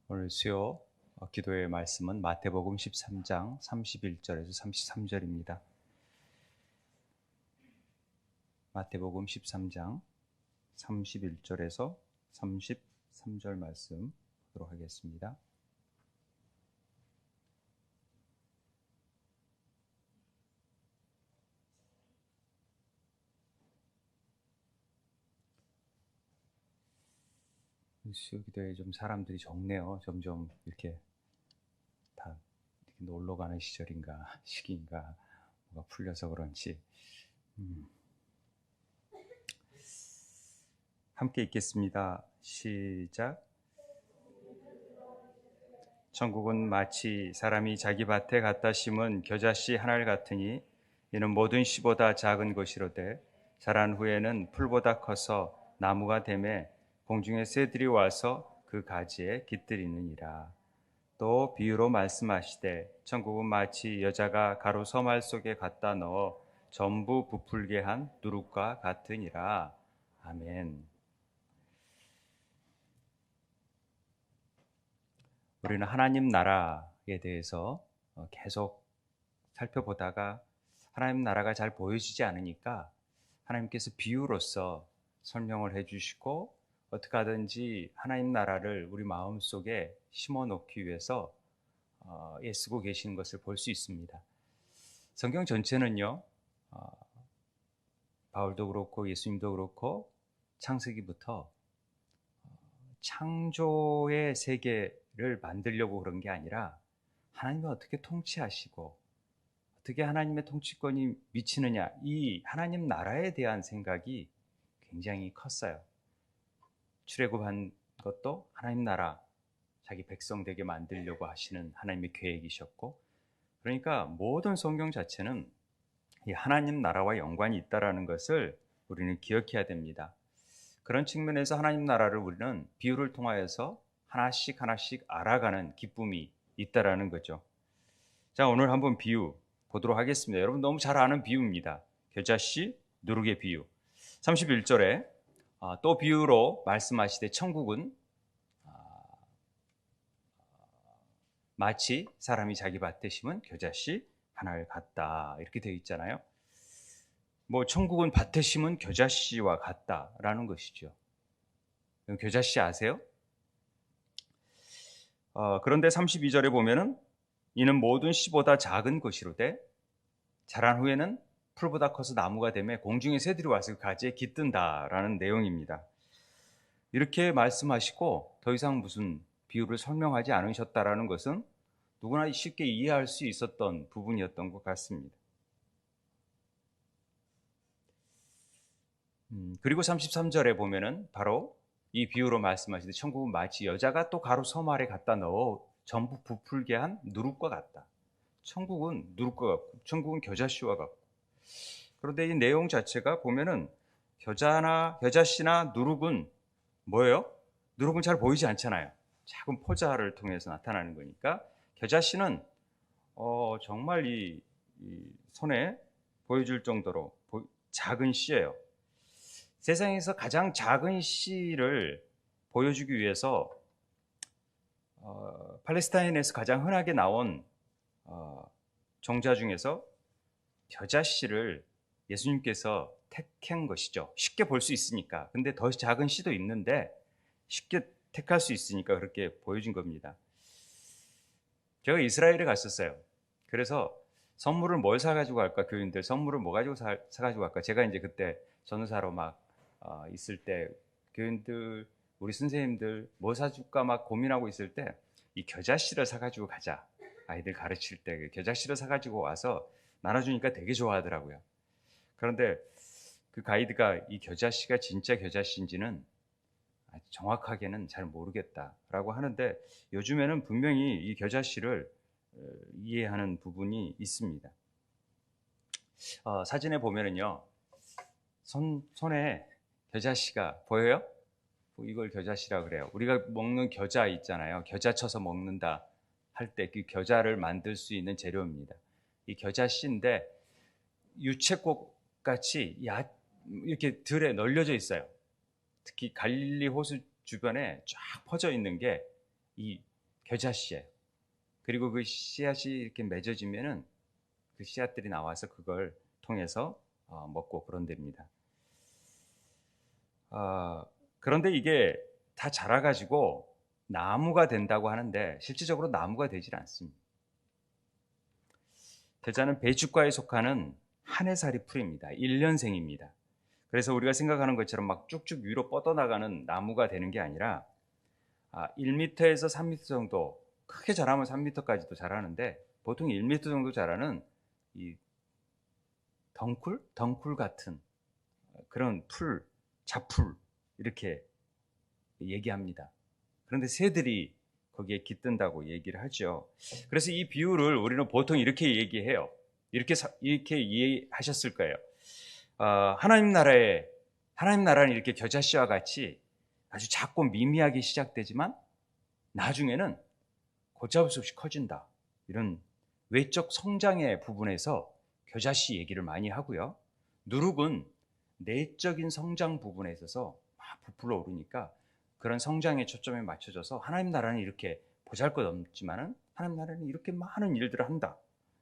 오늘 수요 기도의 말씀은 마태복음 13장 31절에서 33절입니다. 마태복음 13장 31절에서 33절 말씀 보도록 하겠습니다. 수요 기도에 좀 사람들이 적네요. 점점 이렇게 다 이렇게 놀러 가는 시기인가 뭐가 풀려서 그런지. 함께 읽겠습니다. 시작. 천국은 마치 사람이 자기 밭에 갖다 심은 겨자씨 하나를 같으니 이는 모든 씨보다 작은 것이로되 자란 후에는 풀보다 커서 나무가 되매 공중의 새들이 와서 그 가지에 깃들이느니라. 또 비유로 말씀하시되 천국은 마치 여자가 가루 서말 속에 갖다 넣어 전부 부풀게 한 누룩과 같으니라. 아멘. 우리는 하나님 나라에 대해서 계속 살펴보다가 하나님 나라가 잘 보여지지 않으니까 하나님께서 비유로서 설명을 해주시고 어떻게 하든지 하나님 나라를 우리 마음속에 심어 놓기 위해서 애쓰고 계시는 것을 볼 수 있습니다. 성경 전체는요, 바울도 그렇고 예수님도 그렇고 창세기부터 창조의 세계를 만들려고 그런 게 아니라 하나님이 어떻게 통치하시고 어떻게 하나님의 통치권이 미치느냐, 이 하나님 나라에 대한 생각이 굉장히 컸어요. 출애굽한 것도 하나님 나라, 자기 백성 되게 만들려고 하시는 하나님의 계획이셨고, 그러니까 모든 성경 자체는 이 하나님 나라와 연관이 있다라는 것을 우리는 기억해야 됩니다. 그런 측면에서 하나님 나라를 우리는 비유를 통하여서 하나씩 하나씩 알아가는 기쁨이 있다라는 거죠. 자, 오늘 한번 비유 보도록 하겠습니다. 여러분 너무 잘 아는 비유입니다. 겨자씨, 누룩의 비유. 31절에 또 비유로 말씀하시되 천국은 마치 사람이 자기 밭에 심은 겨자씨 하나를 같다, 이렇게 되어 있잖아요. 뭐 천국은 밭에 심은 겨자씨와 같다라는 것이죠. 겨자씨 아세요? 그런데 32절에 보면은 이는 모든 씨보다 작은 것이로되 자란 후에는 풀보다 커서 나무가 되며 공중의 새들이 와서 그 가지에 깃든다라는 내용입니다. 이렇게 말씀하시고 더 이상 무슨 비유를 설명하지 않으셨다라는 것은 누구나 쉽게 이해할 수 있었던 부분이었던 것 같습니다. 그리고 33절에 보면은 바로 이 비유로 말씀하시되 천국은 마치 여자가 또 가루 섬 아래 갖다 넣어 전부 부풀게 한 누룩과 같다. 천국은 누룩과 같고 천국은 겨자씨와 같고. 그런데 이 내용 자체가 보면은 겨자씨나 누룩은 뭐예요? 누룩은 잘 보이지 않잖아요. 작은 포자를 통해서 나타나는 거니까. 겨자씨는 정말 이 손에 보여줄 정도로 작은 씨예요. 세상에서 가장 작은 씨를 보여주기 위해서 팔레스타인에서 가장 흔하게 나온 종자 중에서 겨자씨를 예수님께서 택한 것이죠. 쉽게 볼 수 있으니까. 근데 더 작은 씨도 있는데 쉽게 택할 수 있으니까 그렇게 보여준 겁니다. 제가 이스라엘에 갔었어요. 그래서 선물을 뭘 사가지고 갈까? 교인들 선물을 뭐 가지고 사가지고 갈까? 제가 이제 그때 전도사로 막 있을 때 교인들, 우리 선생님들 뭐 사줄까 막 고민하고 있을 때 이 겨자씨를 사가지고 가자. 아이들 가르칠 때 그 겨자씨를 사가지고 와서 나눠주니까 되게 좋아하더라고요. 그런데 그 가이드가 이 겨자씨가 진짜 겨자씨인지는 정확하게는 잘 모르겠다라고 하는데 요즘에는 분명히 이 겨자씨를 이해하는 부분이 있습니다. 사진에 보면은요, 손에 겨자씨가 보여요? 이걸 겨자씨라고 그래요. 우리가 먹는 겨자 있잖아요. 겨자 쳐서 먹는다 할 때 그 겨자를 만들 수 있는 재료입니다. 이 겨자씨인데 유채꽃 같이 이렇게 들에 널려져 있어요. 특히 갈릴리 호수 주변에 쫙 퍼져 있는 게 이 겨자씨예요. 그리고 그 씨앗이 이렇게 맺어지면은 그 씨앗들이 나와서 그걸 통해서 먹고 그런답니다. 그런데 이게 다 자라가지고 나무가 된다고 하는데 실질적으로 나무가 되질 않습니다. 겨자는 배춧가에 속하는 한 해살이 풀입니다. 1년생입니다. 그래서 우리가 생각하는 것처럼 막 쭉쭉 위로 뻗어나가는 나무가 되는 게 아니라 1m에서 3m 정도, 크게 자라면 3m까지도 자라는데 보통 1m 정도 자라는 이 덩쿨 같은 그런 풀, 잡풀 이렇게 얘기합니다. 그런데 새들이 거기에 깃든다고 얘기를 하죠. 그래서 이 비유를 우리는 보통 이렇게 얘기해요. 이렇게 이해하셨을 거예요. 하나님 나라는 이렇게 겨자씨와 같이 아주 작고 미미하게 시작되지만 나중에는 걷잡을 수 없이 커진다. 이런 외적 성장의 부분에서 겨자씨 얘기를 많이 하고요. 누룩은 내적인 성장 부분에 있어서 막 부풀어 오르니까 그런 성장에 초점에 맞춰져서 하나님 나라는 이렇게 보잘것없지만은 하나님 나라는 이렇게 많은 일들을 한다.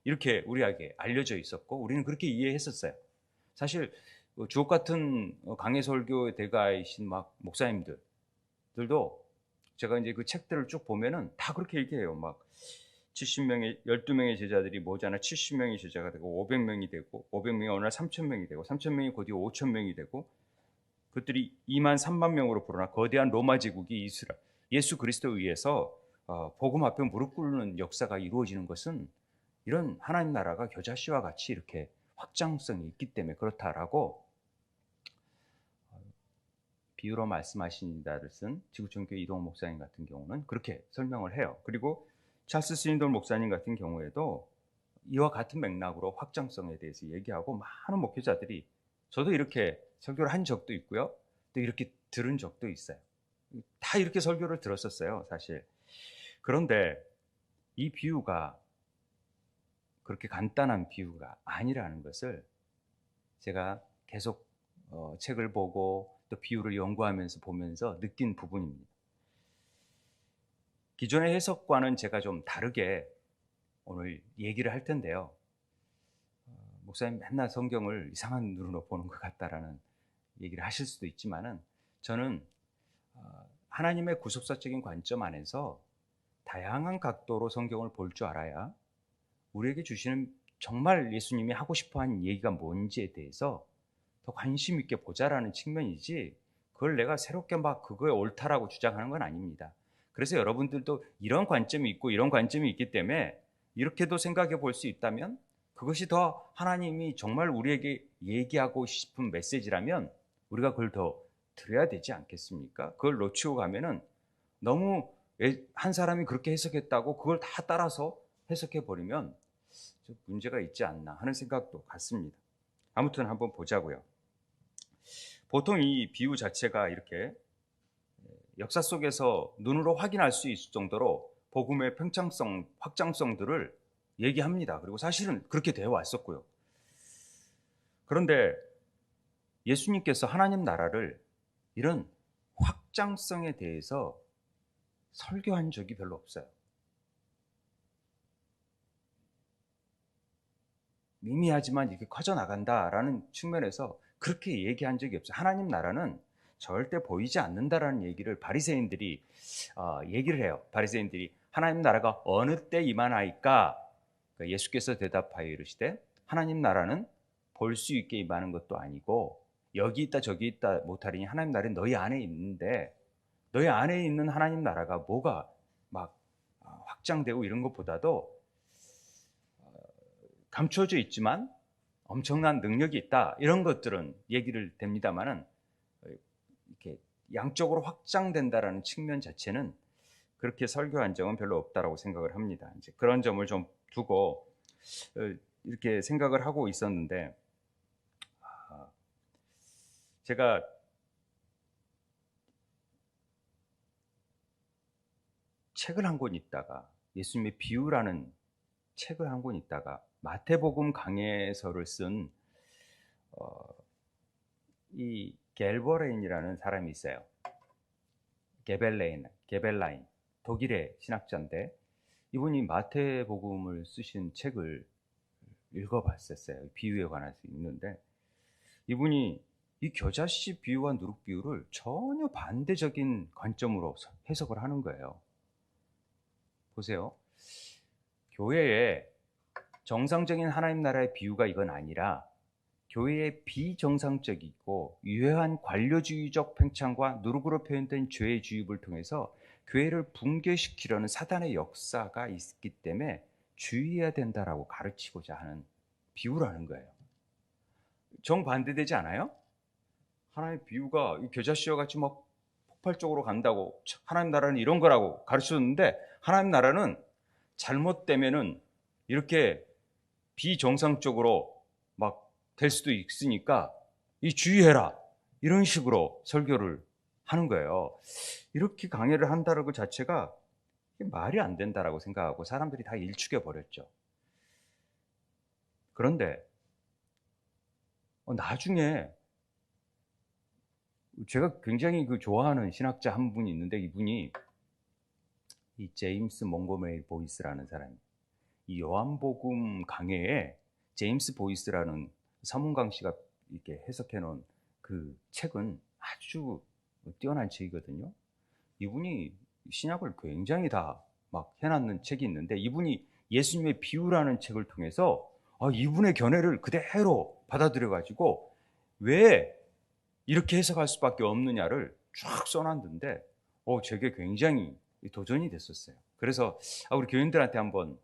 이렇게 우리에게 알려져 있었고 우리는 그렇게 이해했었어요. 사실 주옥 같은 강해 설교 대가이신 막 목사님들도 제가 이제 그 책들을 쭉 보면은 다 그렇게 얘기해요. 막 12명의 제자들이 모자나 70명의 제자가 되고 500명이 되고 500명이 어느 날 3,000명이 되고 3,000명이 곧이어 5,000명이 되고 그것들이 2만 3만 명으로 불어나 거대한 로마 제국이 이스라엘 예수 그리스도에 의해서 복음 앞에 무릎 꿇는 역사가 이루어지는 것은 이런 하나님 나라가 겨자씨와 같이 이렇게 확장성이 있기 때문에 그렇다라고 비유로 말씀하신다를 쓴 지구촌교회 이동호 목사님 같은 경우는 그렇게 설명을 해요. 그리고 찰스 스윈돌 목사님 같은 경우에도 이와 같은 맥락으로 확장성에 대해서 얘기하고 많은 목회자들이 저도 이렇게 설교를 한 적도 있고요. 또 이렇게 들은 적도 있어요. 다 이렇게 설교를 들었었어요, 사실. 그런데 이 비유가 그렇게 간단한 비유가 아니라는 것을 제가 계속 책을 보고 또 비유를 연구하면서 보면서 느낀 부분입니다. 기존의 해석과는 제가 좀 다르게 오늘 얘기를 할 텐데요. 목사님 맨날 성경을 이상한 눈으로 보는 것 같다라는 얘기를 하실 수도 있지만은 저는 하나님의 구속사적인 관점 안에서 다양한 각도로 성경을 볼 줄 알아야 우리에게 주시는 정말 예수님이 하고 싶어하는 얘기가 뭔지에 대해서 더 관심 있게 보자라는 측면이지 그걸 내가 새롭게 막 그거에 옳다라고 주장하는 건 아닙니다. 그래서 여러분들도 이런 관점이 있고 이런 관점이 있기 때문에 이렇게도 생각해 볼 수 있다면 그것이 더 하나님이 정말 우리에게 얘기하고 싶은 메시지라면 우리가 그걸 더 들어야 되지 않겠습니까? 그걸 놓치고 가면은 너무 한 사람이 그렇게 해석했다고 그걸 다 따라서 해석해 버리면 좀 문제가 있지 않나 하는 생각도 같습니다. 아무튼 한번 보자고요. 보통 이 비유 자체가 이렇게 역사 속에서 눈으로 확인할 수 있을 정도로 복음의 팽창성, 확장성들을 얘기합니다. 그리고 사실은 그렇게 되어 왔었고요. 그런데 예수님께서 하나님 나라를 이런 확장성에 대해서 설교한 적이 별로 없어요. 미미하지만 이렇게 커져나간다라는 측면에서 그렇게 얘기한 적이 없어요. 하나님 나라는 절대 보이지 않는다라는 얘기를 바리새인들이 얘기를 해요. 바리새인들이 하나님 나라가 어느 때 임하나이까? 그러니까 예수께서 대답하여 이르시되 하나님 나라는 볼 수 있게 임하는 것도 아니고 여기 있다 저기 있다 못하리니 하나님 나라는 너희 안에 있는데 너희 안에 있는 하나님 나라가 뭐가 막 확장되고 이런 것보다도 감춰져 있지만 엄청난 능력이 있다 이런 것들은 얘기를 됩니다만은 이렇게 양쪽으로 확장된다라는 측면 자체는 그렇게 설교한 적은 별로 없다라고 생각을 합니다. 이제 그런 점을 좀 두고 이렇게 생각을 하고 있었는데 제가 책을 한 권 읽다가 예수님의 비유라는 책을 한 권 읽다가 마태복음 강해서를 쓴 이 겔버레인이라는 사람이 있어요. 게벨라인. 독일의 신학자인데 이분이 마태복음을 쓰신 책을 읽어봤었어요. 비유에 관해서 읽는데 이분이 이 겨자씨 비유와 누룩 비유를 전혀 반대적인 관점으로 해석을 하는 거예요. 보세요. 교회에 정상적인 하나님 나라의 비유가 이건 아니라 교회의 비정상적이고 유해한 관료주의적 팽창과 누룩으로 표현된 죄의 주입을 통해서 교회를 붕괴시키려는 사단의 역사가 있기 때문에 주의해야 된다라고 가르치고자 하는 비유라는 거예요. 정반대되지 않아요? 하나님의 비유가 겨자씨와 같이 막 폭발적으로 간다고, 하나님 나라는 이런 거라고 가르쳤는데 하나님 나라는 잘못되면은 이렇게 비정상적으로 막 될 수도 있으니까 이 주의해라, 이런 식으로 설교를 하는 거예요. 이렇게 강의를 한다는 것 자체가 말이 안 된다라고 생각하고 사람들이 다 일축해 버렸죠. 그런데 나중에 제가 굉장히 좋아하는 신학자 한 분이 있는데 이분이 이 제임스 몽고메리 보이스라는 사람이, 이 요한복음 강해에 제임스 보이스라는 서문강 씨가 이렇게 해석해 놓은 그 책은 아주 뛰어난 책이거든요. 이분이 신약을 굉장히 다 막 해놨는 책이 있는데 이분이 예수님의 비유라는 책을 통해서 이분의 견해를 그대로 받아들여 가지고 왜 이렇게 해석할 수밖에 없느냐를 쫙 써놨는데 제게 굉장히 도전이 됐었어요. 그래서 우리 교인들한테 한번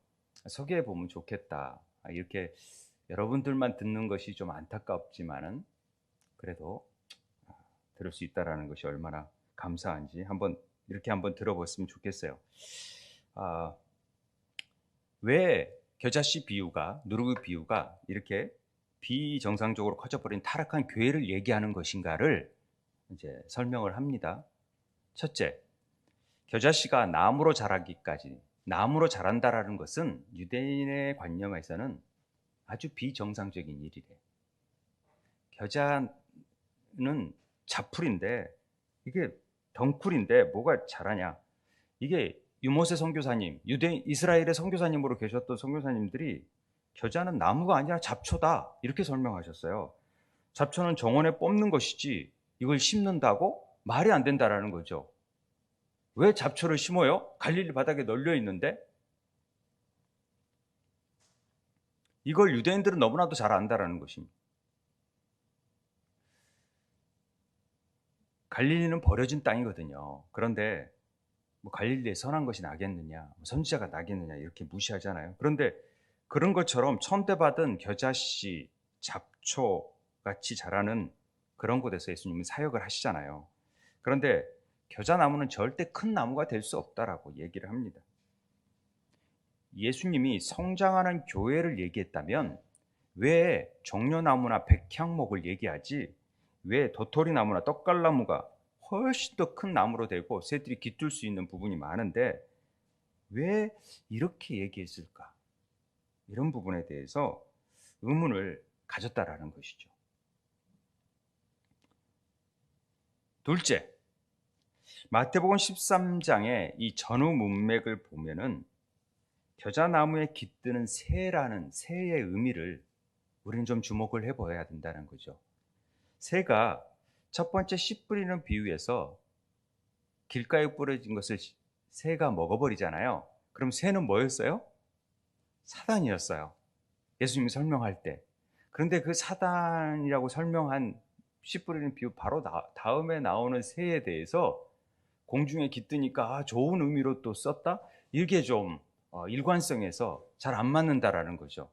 소개해 보면 좋겠다. 이렇게 여러분들만 듣는 것이 좀 안타깝지만은 그래도 들을 수 있다라는 것이 얼마나 감사한지 이렇게 한번 들어봤으면 좋겠어요. 왜 겨자씨 비유가, 누룩의 비유가 이렇게 비정상적으로 커져버린 타락한 교회를 얘기하는 것인가를 이제 설명을 합니다. 첫째, 겨자씨가 나무로 자라기까지, 나무로 자란다라는 것은 유대인의 관념에서는 아주 비정상적인 일이래. 겨자는 자풀인데 이게 덩쿨인데 뭐가 자라냐? 이게 유모세 선교사님, 이스라엘의 선교사님으로 계셨던 선교사님들이 겨자는 나무가 아니라 잡초다 이렇게 설명하셨어요. 잡초는 정원에 뽑는 것이지 이걸 심는다고 말이 안 된다라는 거죠. 왜 잡초를 심어요? 갈릴리 바닥에 널려 있는데? 이걸 유대인들은 너무나도 잘 안다라는 것입니다. 갈릴리는 버려진 땅이거든요. 그런데 갈릴리에 선한 것이 나겠느냐, 선지자가 나겠느냐 이렇게 무시하잖아요. 그런데 그런 것처럼 천대받은 겨자씨, 잡초 같이 자라는 그런 곳에서 예수님은 사역을 하시잖아요. 그런데 겨자나무는 절대 큰 나무가 될 수 없다라고 얘기를 합니다. 예수님이 성장하는 교회를 얘기했다면 왜 종려나무나 백향목을 얘기하지, 왜 도토리나무나 떡갈나무가 훨씬 더 큰 나무로 되고 새들이 깃들 수 있는 부분이 많은데 왜 이렇게 얘기했을까? 이런 부분에 대해서 의문을 가졌다라는 것이죠. 둘째, 마태복음 13장의 이 전후 문맥을 보면은 겨자나무에 깃드는 새라는 새의 의미를 우리는 좀 주목을 해봐야 된다는 거죠. 새가 첫 번째 씨 뿌리는 비유에서 길가에 뿌려진 것을 새가 먹어버리잖아요. 그럼 새는 뭐였어요? 사단이었어요. 예수님이 설명할 때. 그런데 그 사단이라고 설명한 씨 뿌리는 비유 바로 다음에 나오는 새에 대해서 공중에 깃드니까 좋은 의미로 또 썼다? 이게 좀 일관성에서 잘 안 맞는다라는 거죠.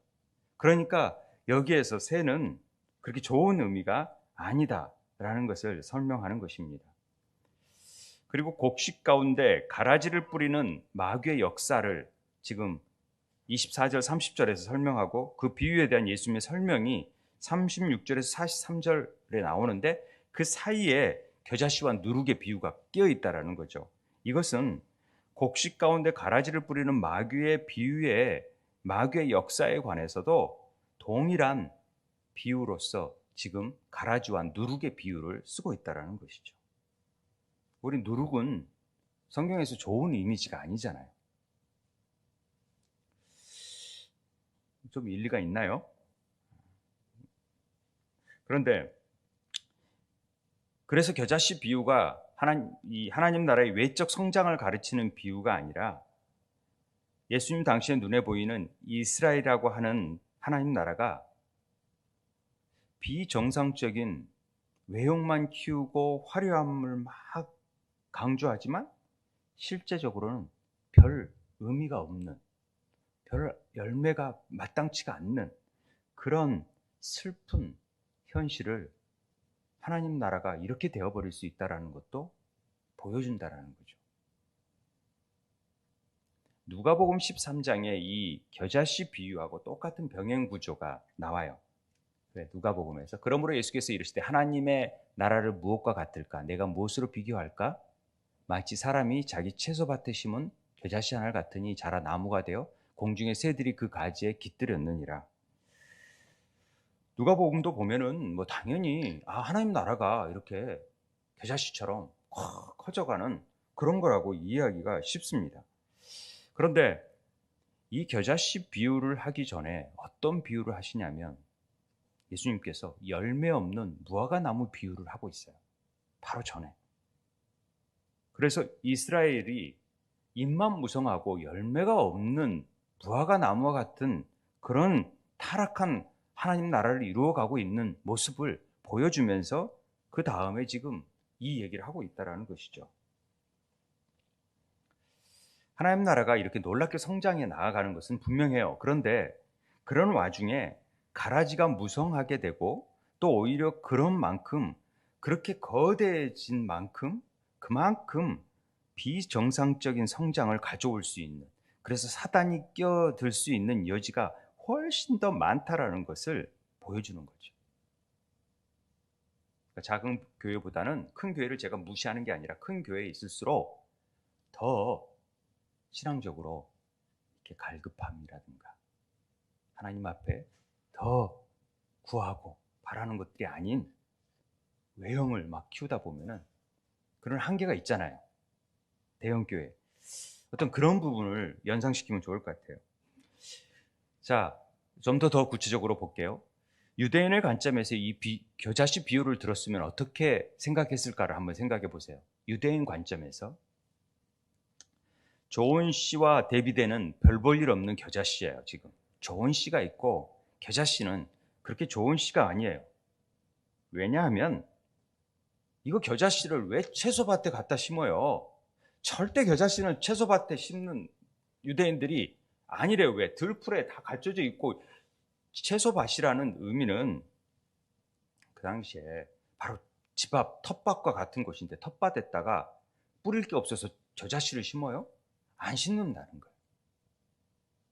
그러니까 여기에서 새는 그렇게 좋은 의미가 아니다라는 것을 설명하는 것입니다. 그리고 곡식 가운데 가라지를 뿌리는 마귀의 역사를 지금 24절 30절에서 설명하고 그 비유에 대한 예수님의 설명이 36절에서 43절에 나오는데 그 사이에 겨자씨와 누룩의 비유가 끼어 있다라는 거죠. 이것은 곡식 가운데 가라지를 뿌리는 마귀의 비유에 마귀의 역사에 관해서도 동일한 비유로서 지금 가라지와 누룩의 비유를 쓰고 있다라는 것이죠. 우리 누룩은 성경에서 좋은 이미지가 아니잖아요. 좀 일리가 있나요? 그런데 그래서 겨자씨 비유가 하나님 나라의 외적 성장을 가르치는 비유가 아니라 예수님 당시에 눈에 보이는 이스라엘이라고 하는 하나님 나라가 비정상적인 외형만 키우고 화려함을 막 강조하지만 실제적으로는 별 의미가 없는, 별 열매가 마땅치가 않는 그런 슬픈 현실을 하나님 나라가 이렇게 되어버릴 수 있다는 것도 보여준다는 거죠. 누가복음 13장에 이 겨자씨 비유하고 똑같은 병행 구조가 나와요. 누가복음에서 그러므로 예수께서 이르시되 하나님의 나라를 무엇과 같을까? 내가 무엇으로 비교할까? 마치 사람이 자기 채소밭에 심은 겨자씨 하나 같으니 자라 나무가 되어 공중의 새들이 그 가지에 깃들였느니라. 누가복음도 보면은 뭐 당연히 하나님 나라가 이렇게 겨자씨처럼 커져가는 그런 거라고 이해하기가 쉽습니다. 그런데 이 겨자씨 비유를 하기 전에 어떤 비유를 하시냐면 예수님께서 열매 없는 무화과 나무 비유를 하고 있어요. 바로 전에. 그래서 이스라엘이 잎만 무성하고 열매가 없는 무화과 나무와 같은 그런 타락한 하나님 나라를 이루어가고 있는 모습을 보여주면서 그 다음에 지금 이 얘기를 하고 있다는 것이죠. 하나님 나라가 이렇게 놀랍게 성장해 나아가는 것은 분명해요. 그런데 그런 와중에 가라지가 무성하게 되고 또 오히려 그런 만큼 그렇게 거대해진 만큼 그만큼 비정상적인 성장을 가져올 수 있는, 그래서 사단이 끼어들 수 있는 여지가 훨씬 더 많다라는 것을 보여주는 거죠. 그러니까 작은 교회보다는 큰 교회를 제가 무시하는 게 아니라 큰 교회에 있을수록 더 신앙적으로 이렇게 갈급함이라든가 하나님 앞에 더 구하고 바라는 것들이 아닌 외형을 막 키우다 보면은 그런 한계가 있잖아요. 대형교회. 어떤 그런 부분을 연상시키면 좋을 것 같아요. 자, 좀 더 구체적으로 볼게요. 유대인의 관점에서 이 겨자씨 비유를 들었으면 어떻게 생각했을까를 한번 생각해 보세요. 유대인 관점에서 좋은 씨와 대비되는 별 볼 일 없는 겨자씨예요. 지금 좋은 씨가 있고 겨자씨는 그렇게 좋은 씨가 아니에요. 왜냐하면 이거 겨자씨를 왜 채소밭에 갖다 심어요? 절대 겨자씨는 채소밭에 심는 유대인들이 아니래요. 왜? 들풀에 다 갖춰져 있고 채소밭이라는 의미는 그 당시에 바로 집 앞 텃밭과 같은 곳인데 텃밭에다가 뿌릴 게 없어서 겨자씨를 심어요? 안 심는다는 거예요.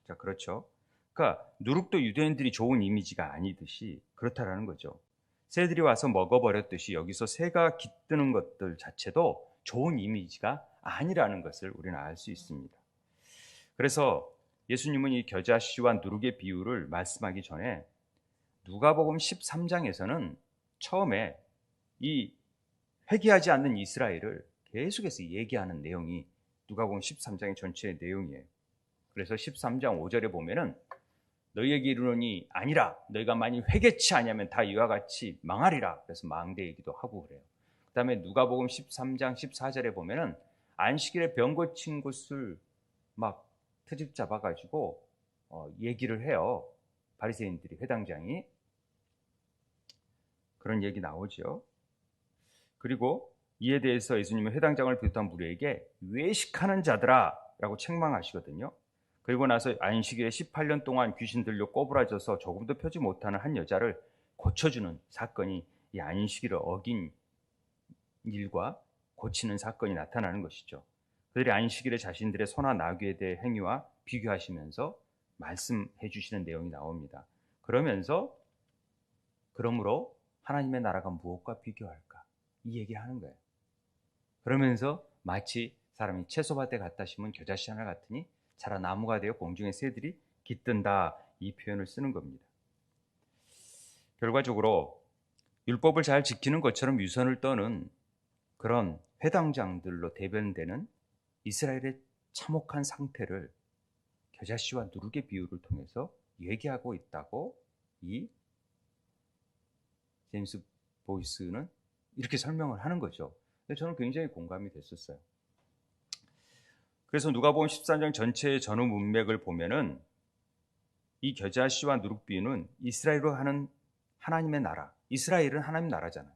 자, 그렇죠. 그러니까 누룩도 유대인들이 좋은 이미지가 아니듯이 그렇다라는 거죠. 새들이 와서 먹어버렸듯이 여기서 새가 깃드는 것들 자체도 좋은 이미지가 아니라는 것을 우리는 알 수 있습니다. 그래서 예수님은 이 겨자씨와 누룩의 비유를 말씀하기 전에 누가복음 13장에서는 처음에 이 회개하지 않는 이스라엘을 계속해서 얘기하는 내용이 누가복음 13장의 전체의 내용이에요. 그래서 13장 5절에 보면은 너희에게 이르노니 아니라 너희가 만일 회개치 아니하면 다 이와 같이 망하리라. 그래서 망대 얘기도 하고 그래요. 그다음에 누가복음 13장 14절에 보면은 안식일에 병 고친 곳을 막 트집 잡아가지고 얘기를 해요. 바리새인들이, 회당장이. 그런 얘기 나오죠. 그리고 이에 대해서 예수님은 회당장을 비롯한 무리에게 외식하는 자들아 라고 책망하시거든요. 그리고 나서 안식일에 18년 동안 귀신 들려 꼬부라져서 조금도 펴지 못하는 한 여자를 고쳐주는 사건이 이 안식일을 어긴 일과 고치는 사건이 나타나는 것이죠. 그들이 안식일에 자신들의 소나 나귀에 대해 행위와 비교하시면서 말씀해 주시는 내용이 나옵니다. 그러므로 하나님의 나라가 무엇과 비교할까? 이 얘기하는 거예요. 그러면서 마치 사람이 채소밭에 갖다 심은 겨자씨 하나 같으니 자라 나무가 되어 공중의 새들이 깃든다, 이 표현을 쓰는 겁니다. 결과적으로 율법을 잘 지키는 것처럼 유선을 떠는 그런 회당장들로 대변되는 이스라엘의 참혹한 상태를 겨자씨와 누룩의 비유를 통해서 얘기하고 있다고 이 제임스 보이스는 이렇게 설명을 하는 거죠. 근데 저는 굉장히 공감이 됐었어요. 그래서 누가복음 13장 전체의 전후 문맥을 보면은 이 겨자씨와 누룩 비유는 이스라엘로 하는 하나님의 나라, 이스라엘은 하나님 나라잖아요.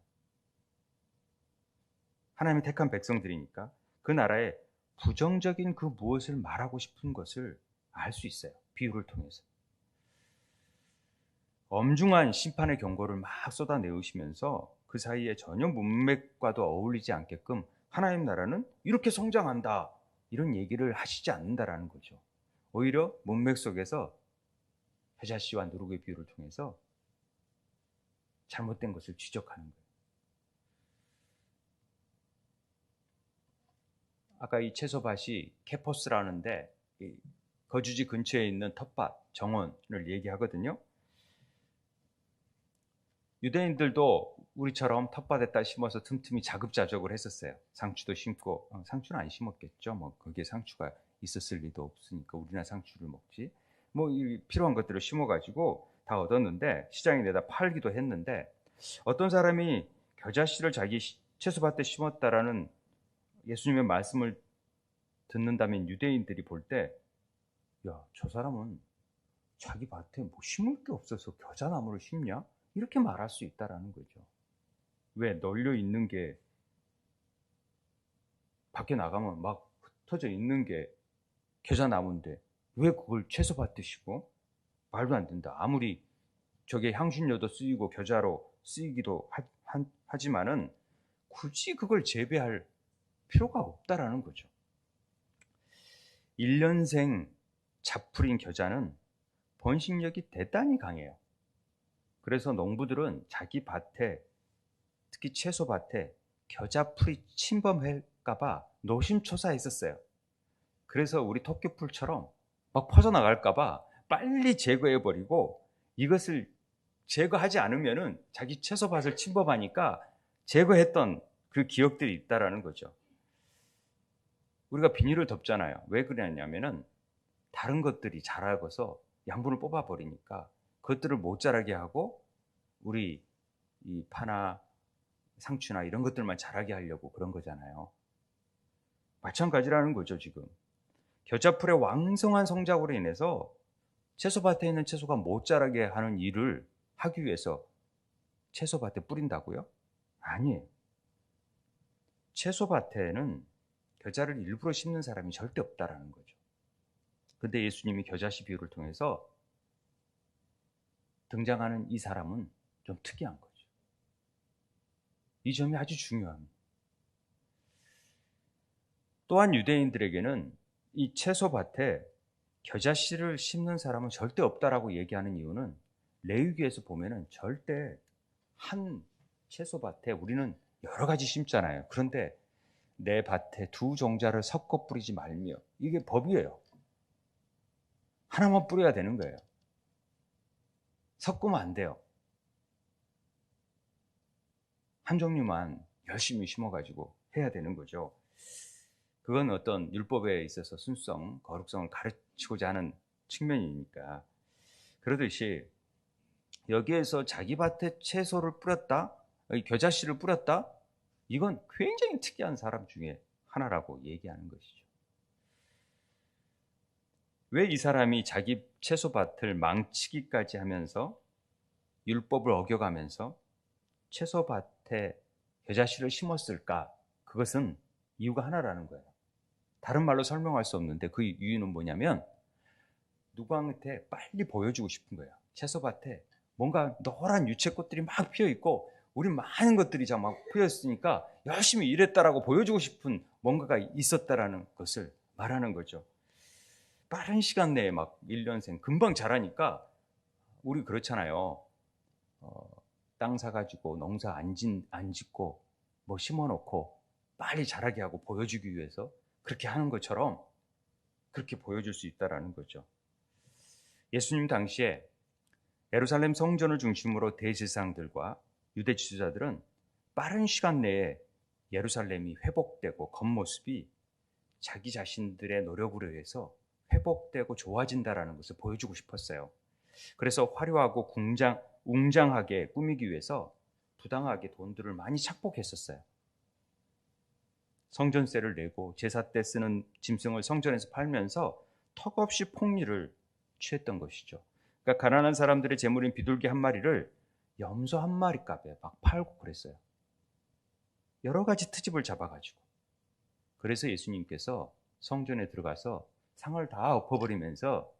하나님이 택한 백성들이니까 그 나라의 부정적인 그 무엇을 말하고 싶은 것을 알 수 있어요. 비유를 통해서. 엄중한 심판의 경고를 막 쏟아내우시면서 그 사이에 전혀 문맥과도 어울리지 않게끔 하나님 나라는 이렇게 성장한다, 이런 얘기를 하시지 않는다라는 거죠. 오히려 문맥 속에서 겨자씨와 누룩의 비유를 통해서 잘못된 것을 지적하는 거예요. 아까 이 채소밭이 케포스라는데 거주지 근처에 있는 텃밭, 정원을 얘기하거든요. 유대인들도 우리처럼 텃밭에다 심어서 틈틈이 자급자족을 했었어요. 상추도 심고, 상추는 안 심었겠죠. 뭐 거기에 상추가 있었을 리도 없으니까 우리나 상추를 먹지. 뭐 이 필요한 것들을 심어가지고 다 얻었는데 시장에 내다 팔기도 했는데, 어떤 사람이 겨자씨를 자기 채소밭에 심었다라는 예수님의 말씀을 듣는다면 유대인들이 볼 때, 야, 저 사람은 자기 밭에 뭐 심을 게 없어서 겨자나무를 심냐? 이렇게 말할 수 있다라는 거죠. 왜 널려 있는 게, 밖에 나가면 막 흩어져 있는 게 겨자나무인데 왜 그걸 채소밭에 심고? 말도 안 된다. 아무리 저게 향신료도 쓰이고 겨자로 쓰이기도 하지만은 굳이 그걸 재배할 필요가 없다라는 거죠. 1년생 잡풀인 겨자는 번식력이 대단히 강해요. 그래서 농부들은 자기 밭에, 특히 채소밭에 겨자풀이 침범할까봐 노심초사했었어요. 그래서 우리 토끼풀처럼 막 퍼져나갈까봐 빨리 제거해버리고, 이것을 제거하지 않으면은 자기 채소밭을 침범하니까 제거했던 그 기억들이 있다라는 거죠. 우리가 비닐을 덮잖아요. 왜 그러냐면은 다른 것들이 자라고서 양분을 뽑아버리니까 그것들을 못 자라게 하고 우리 이 파나 상추나 이런 것들만 자라게 하려고 그런 거잖아요. 마찬가지라는 거죠. 지금 겨자풀의 왕성한 성장으로 인해서 채소밭에 있는 채소가 못 자라게 하는 일을 하기 위해서 채소밭에 뿌린다고요? 아니에요. 채소밭에는 겨자를 일부러 심는 사람이 절대 없다라는 거죠. 근데 예수님이 겨자씨 비유를 통해서 등장하는 이 사람은 좀 특이한 거죠. 이 점이 아주 중요합니다. 또한 유대인들에게는 이 채소밭에 겨자씨를 심는 사람은 절대 없다라고 얘기하는 이유는, 레위기에서 보면은 절대 한 채소밭에 우리는 여러 가지 심잖아요. 그런데 내 밭에 두 종자를 섞어 뿌리지 말며, 이게 법이에요. 하나만 뿌려야 되는 거예요. 섞으면 안 돼요. 한 종류만 열심히 심어가지고 해야 되는 거죠. 그건 어떤 율법에 있어서 순수성, 거룩성을 가르치고자 하는 측면이니까. 그러듯이 여기에서 자기 밭에 채소를 뿌렸다, 겨자씨를 뿌렸다, 이건 굉장히 특이한 사람 중에 하나라고 얘기하는 것이죠. 왜 이 사람이 자기 채소밭을 망치기까지 하면서 율법을 어겨가면서 채소밭에 겨자씨를 심었을까? 그것은 이유가 하나라는 거예요. 다른 말로 설명할 수 없는데 그 이유는 뭐냐면, 누구한테 빨리 보여주고 싶은 거예요. 채소밭에 뭔가 노란 유채꽃들이 막 피어있고 우리 많은 것들이 막 피어있으니까 열심히 일했다라고 보여주고 싶은 뭔가가 있었다라는 것을 말하는 거죠. 빠른 시간 내에 막 1년생 금방 자라니까, 우리 그렇잖아요. 땅 사가지고 농사 안 짓고 뭐 심어놓고 빨리 자라게 하고 보여주기 위해서 그렇게 하는 것처럼 그렇게 보여줄 수 있다라는 거죠. 예수님 당시에 예루살렘 성전을 중심으로 대제사장들과 유대 지도자들은 빠른 시간 내에 예루살렘이 회복되고 겉모습이 자기 자신들의 노력으로 해서 회복되고 좋아진다라는 것을 보여주고 싶었어요. 그래서 화려하고 웅장하게 꾸미기 위해서 부당하게 돈들을 많이 착복했었어요. 성전세를 내고 제사 때 쓰는 짐승을 성전에서 팔면서 턱없이 폭리를 취했던 것이죠. 그러니까 가난한 사람들의 재물인 비둘기 한 마리를 염소 한 마리 값에 막 팔고 그랬어요. 여러 가지 트집을 잡아가지고. 그래서 예수님께서 성전에 들어가서 상을 다 엎어버리면서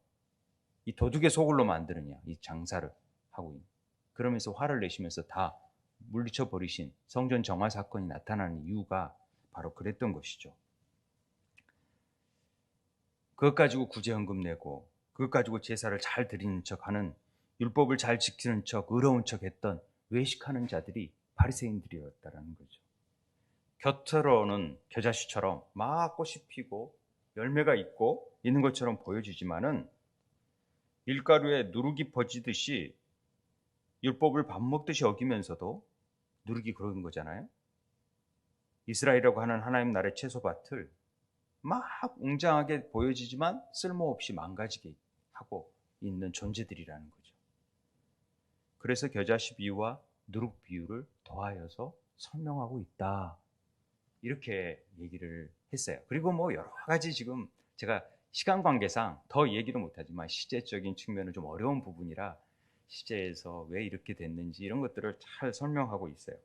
이 도둑의 소굴로 만드느냐, 이 장사를 하고 있는. 그러면서 화를 내시면서 다 물리쳐 버리신 성전 정화 사건이 나타나는 이유가 바로 그랬던 것이죠. 그것 가지고 구제헌금 내고 그것 가지고 제사를 잘 드리는 척하는, 율법을 잘 지키는 척 의로운 척 했던 외식하는 자들이 바리새인들이었다라는 거죠. 겉으로는 겨자씨처럼 막 꽃이 피고 열매가 있고 있는 것처럼 보여지지만은 밀가루에 누룩이 퍼지듯이 율법을 밥 먹듯이 어기면서도 누룩이 그런 거잖아요. 이스라엘이라고 하는 하나님 나라의 채소밭을 막 웅장하게 보여지지만 쓸모없이 망가지게 하고 있는 존재들이라는 거죠. 그래서 겨자씨 비유와 누룩 비유를 더하여서 설명하고 있다, 이렇게 얘기를 했어요. 그리고 뭐 여러 가지, 지금 제가 시간 관계상 더 얘기를 못하지만 시제적인 측면은 좀 어려운 부분이라 시제에서 왜 이렇게 됐는지 이런 것들을 잘 설명하고 있어요.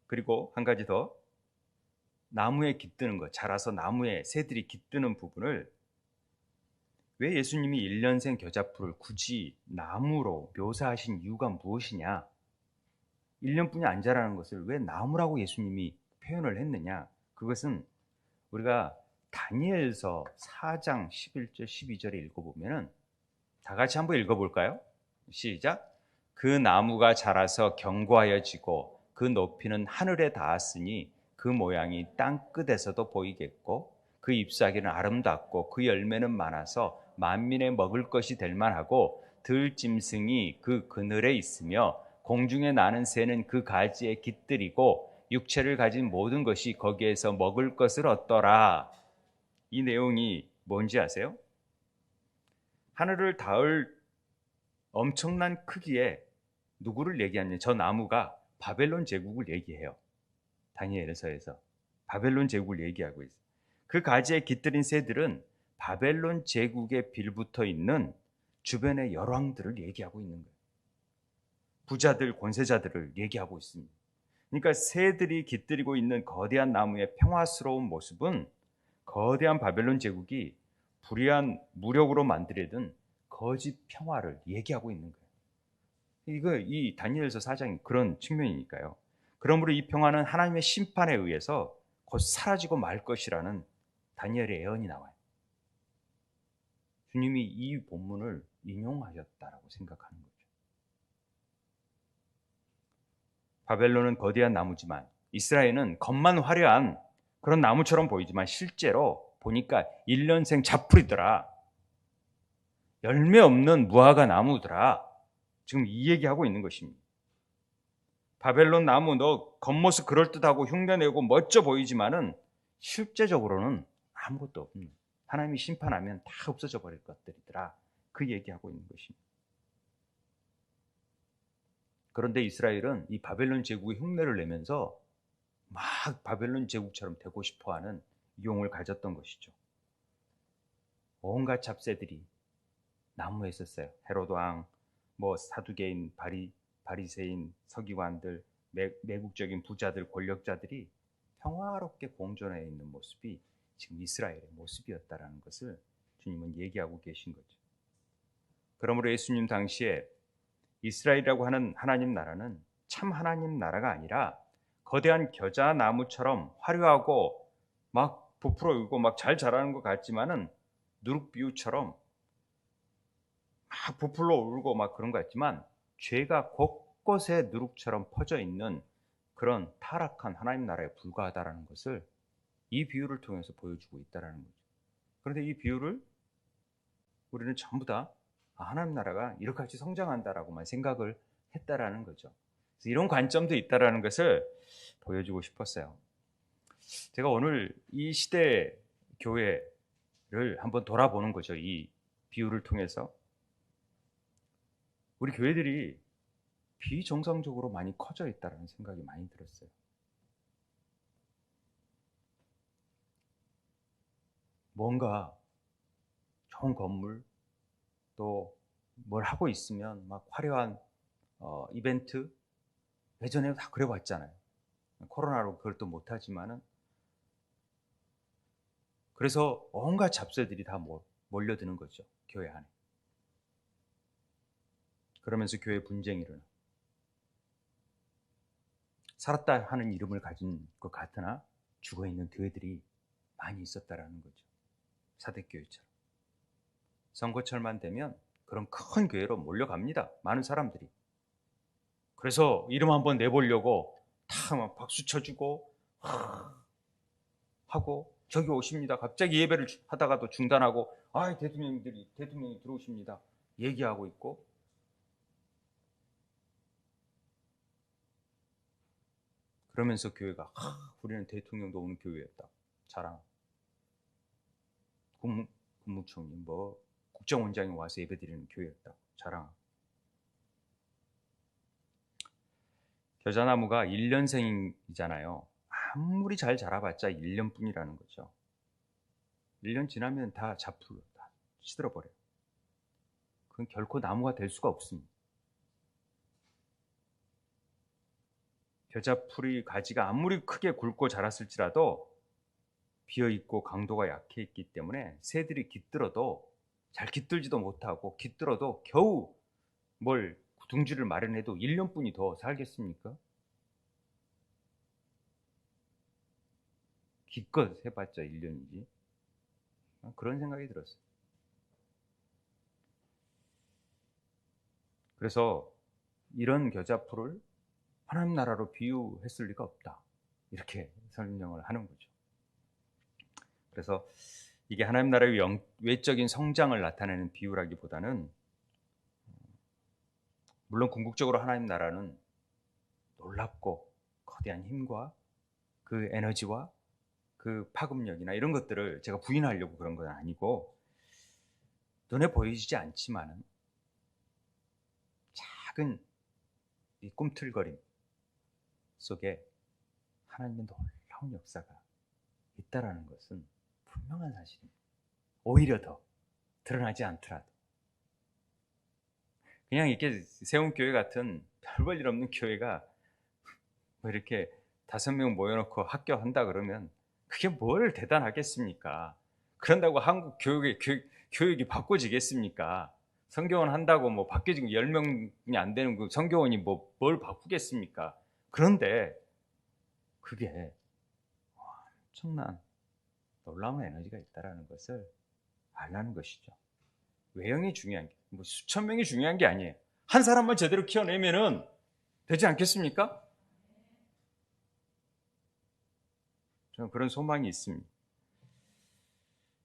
그리고 한 가지 더, 나무에 깃드는 것, 자라서 나무에 새들이 깃드는 부분을 왜 예수님이 1년생 겨자풀을 굳이 나무로 묘사하신 이유가 무엇이냐, 1년뿐이 안 자라는 것을 왜 나무라고 예수님이 표현을 했느냐, 그것은 우리가 다니엘서 4장 11절 12절에 읽어보면, 다 같이 한번 읽어볼까요? 시작. 그 나무가 자라서 견고하여지고 그 높이는 하늘에 닿았으니 그 모양이 땅 끝에서도 보이겠고 그 잎사귀는 아름답고 그 열매는 많아서 만민의 먹을 것이 될 만하고 들짐승이 그 그늘에 있으며 공중에 나는 새는 그 가지에 깃들이고 육체를 가진 모든 것이 거기에서 먹을 것을 얻더라. 이 내용이 뭔지 아세요? 하늘을 닿을 엄청난 크기의 누구를 얘기하냐, 저 나무가 바벨론 제국을 얘기해요. 다니엘서에서 바벨론 제국을 얘기하고 있어요. 그 가지에 깃들인 새들은 바벨론 제국에 빌붙어 있는 주변의 열왕들을 얘기하고 있는 거예요. 부자들, 권세자들을 얘기하고 있습니다. 그러니까 새들이 깃들이고 있는 거대한 나무의 평화스러운 모습은 거대한 바벨론 제국이 불의한 무력으로 만들어든 거짓 평화를 얘기하고 있는 거예요. 이 다니엘서 4장이 그런 측면이니까요. 그러므로 이 평화는 하나님의 심판에 의해서 곧 사라지고 말 것이라는 다니엘의 예언이 나와요. 주님이 이 본문을 인용하셨다라고 생각하는 거죠. 바벨론은 거대한 나무지만 이스라엘은 겉만 화려한 그런 나무처럼 보이지만 실제로 보니까 1년생 잡풀이더라, 열매 없는 무화과 나무더라, 지금 이 얘기하고 있는 것입니다. 바벨론 나무, 너 겉모습 그럴듯하고 흉내내고 멋져 보이지만은 실제적으로는 아무것도 없는, 하나님이 심판하면 다 없어져 버릴 것들이더라, 그 얘기하고 있는 것입니다. 그런데 이스라엘은 이 바벨론 제국의 흉내를 내면서 막 바벨론 제국처럼 되고 싶어하는 용을 가졌던 것이죠. 온갖 잡새들이 나무에 있었어요. 헤로드 왕, 사두개인, 바리새인, 서기관들, 매국적인 부자들, 권력자들이 평화롭게 공존해 있는 모습이 지금 이스라엘의 모습이었다라는 것을 주님은 얘기하고 계신 거죠. 그러므로 예수님 당시에 이스라엘이라고 하는 하나님 나라는 참 하나님 나라가 아니라 거대한 겨자 나무처럼 화려하고 막 부풀어 오르고 막 잘 자라는 것 같지만은 누룩 비유처럼 막 부풀어 오르고 막 그런 것 같지만 죄가 곳곳에 누룩처럼 퍼져 있는 그런 타락한 하나님 나라에 불과하다라는 것을 이 비유를 통해서 보여주고 있다라는 거죠. 그런데 이 비유를 우리는 전부 다 하나님 나라가 이렇게 같이 성장한다라고만 생각을 했다라는 거죠. 그래서 이런 관점도 있다라는 것을 보여주고 싶었어요. 제가 오늘 이 시대 교회를 한번 돌아보는 거죠. 이 비유를 통해서. 우리 교회들이 비정상적으로 많이 커져 있다는 생각이 많이 들었어요. 뭔가 좋은 건물, 또 뭘 하고 있으면 막 화려한 이벤트, 예전에 다 그래봤잖아요. 코로나로 그걸 또 못하지만은, 그래서 온갖 잡세들이 다 몰려드는 거죠, 교회 안에. 그러면서 교회 분쟁이 일어나. 살았다 하는 이름을 가진 것 같으나 죽어있는 교회들이 많이 있었다라는 거죠. 사대교회처럼. 선거철만 되면 그런 큰 교회로 몰려갑니다, 많은 사람들이. 그래서 이름 한번 내보려고 다 막 박수 쳐주고 하고, 저기 오십니다. 갑자기 예배를 하다가도 중단하고, 대통령이 들어오십니다, 얘기하고 있고. 그러면서 교회가 우리는 대통령도 오는 교회였다 자랑. 국무총리 국정원장이 와서 예배드리는 교회였다 자랑. 겨자나무가 1년생이잖아요. 아무리 잘 자라봤자 1년뿐이라는 거죠. 1년 지나면 다 잡풀, 다 시들어버려요. 그건 결코 나무가 될 수가 없습니다. 겨자풀이 가지가 아무리 크게 굵고 자랐을지라도 비어있고 강도가 약해 있기 때문에 새들이 깃들어도 잘 깃들지도 못하고, 깃들어도 겨우 뭘 둥지를 마련해도 1년뿐이 더 살겠습니까? 기껏 해봤자 1년이지. 그런 생각이 들었어요. 그래서 이런 겨자풀을 하나님 나라로 비유했을 리가 없다, 이렇게 설명을 하는 거죠. 그래서 이게 하나님 나라의 외적인 성장을 나타내는 비유라기보다는, 물론 궁극적으로 하나님 나라는 놀랍고 거대한 힘과 그 에너지와 그 파급력이나 이런 것들을 제가 부인하려고 그런 건 아니고, 눈에 보이지 않지만은 작은 이 꿈틀거림 속에 하나님의 놀라운 역사가 있다라는 것은 분명한 사실입니다. 오히려 더 드러나지 않더라도. 그냥 이렇게 세운 교회 같은 별 볼 일 없는 교회가 뭐 이렇게 5명 모여놓고 학교한다 그러면 그게 뭘 대단하겠습니까? 그런다고 한국 교육이 바꿔지겠습니까? 성경원 한다고 뭐 바뀌어지고 10명이 안 되는 그 성경원이 뭘 바꾸겠습니까? 그런데 그게 엄청난 놀라운 에너지가 있다는 것을 알라는 것이죠. 외형이 중요한 게, 수천 명이 중요한 게 아니에요. 한 사람만 제대로 키워내면은 되지 않겠습니까? 저는 그런 소망이 있습니다.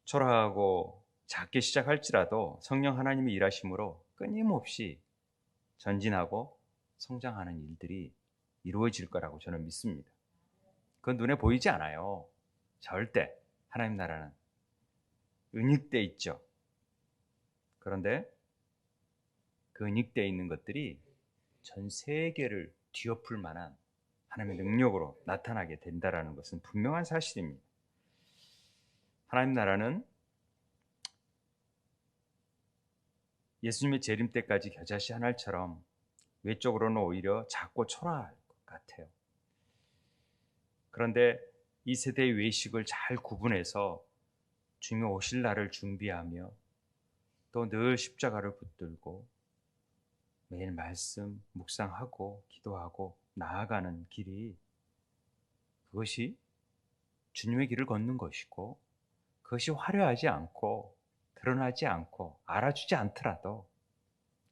초라하고 작게 시작할지라도 성령 하나님의 일하심으로 끊임없이 전진하고 성장하는 일들이 이루어질 거라고 저는 믿습니다. 그건 눈에 보이지 않아요. 절대. 하나님 나라는 은닉되어 있죠. 그런데 그 은닉되어 있는 것들이 전 세계를 뒤엎을 만한 하나님의 능력으로 나타나게 된다는 것은 분명한 사실입니다. 하나님 나라는 예수님의 재림 때까지 겨자씨 한 알처럼 외적으로는 오히려 작고 초라할 것 같아요. 그런데 이 세대의 외식을 잘 구분해서 주님이 오실 날을 준비하며 또 늘 십자가를 붙들고 매일 말씀 묵상하고 기도하고 나아가는 길이, 그것이 주님의 길을 걷는 것이고, 그것이 화려하지 않고 드러나지 않고 알아주지 않더라도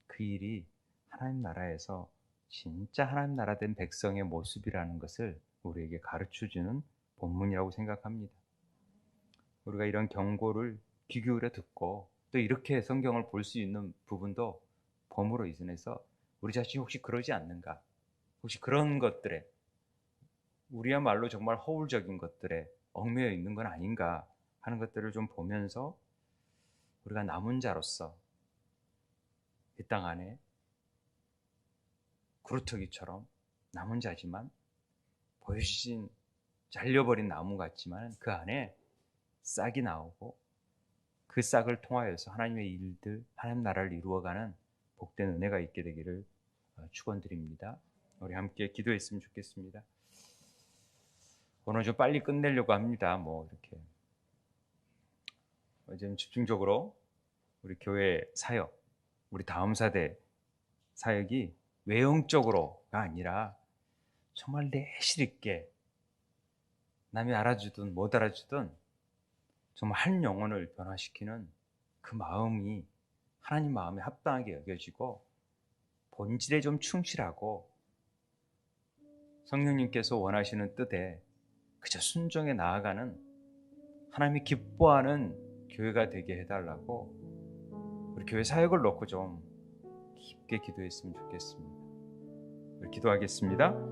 그 일이 하나님 나라에서 진짜 하나님 나라 된 백성의 모습이라는 것을 우리에게 가르쳐주는 본문이라고 생각합니다. 우리가 이런 경고를 귀 기울여 듣고 또 이렇게 성경을 볼 수 있는 부분도 봄으로 인해서 우리 자신이 혹시 그러지 않는가, 혹시 그런 것들에 우리야말로 정말 허울적인 것들에 얽매여 있는 건 아닌가 하는 것들을 좀 보면서 우리가 남은 자로서 이 땅 안에 구루터기처럼 남은 자지만 보여주신 잘려버린 나무 같지만 그 안에 싹이 나오고 그 싹을 통하여서 하나님의 일들, 하나님 나라를 이루어가는 복된 은혜가 있게 되기를 축원드립니다. 우리 함께 기도했으면 좋겠습니다. 오늘 좀 빨리 끝내려고 합니다. 이렇게 좀 집중적으로 우리 교회 사역, 우리 다음 세대 사역이 외형적으로가 아니라 정말 내실 있게 남이 알아주든 못 알아주든 정말 한 영혼을 변화시키는 그 마음이 하나님 마음에 합당하게 여겨지고 본질에 좀 충실하고 성령님께서 원하시는 뜻에 그저 순종해 나아가는 하나님이 기뻐하는 교회가 되게 해달라고 우리 교회 사역을 놓고 좀 깊게 기도했으면 좋겠습니다. 우리 기도하겠습니다.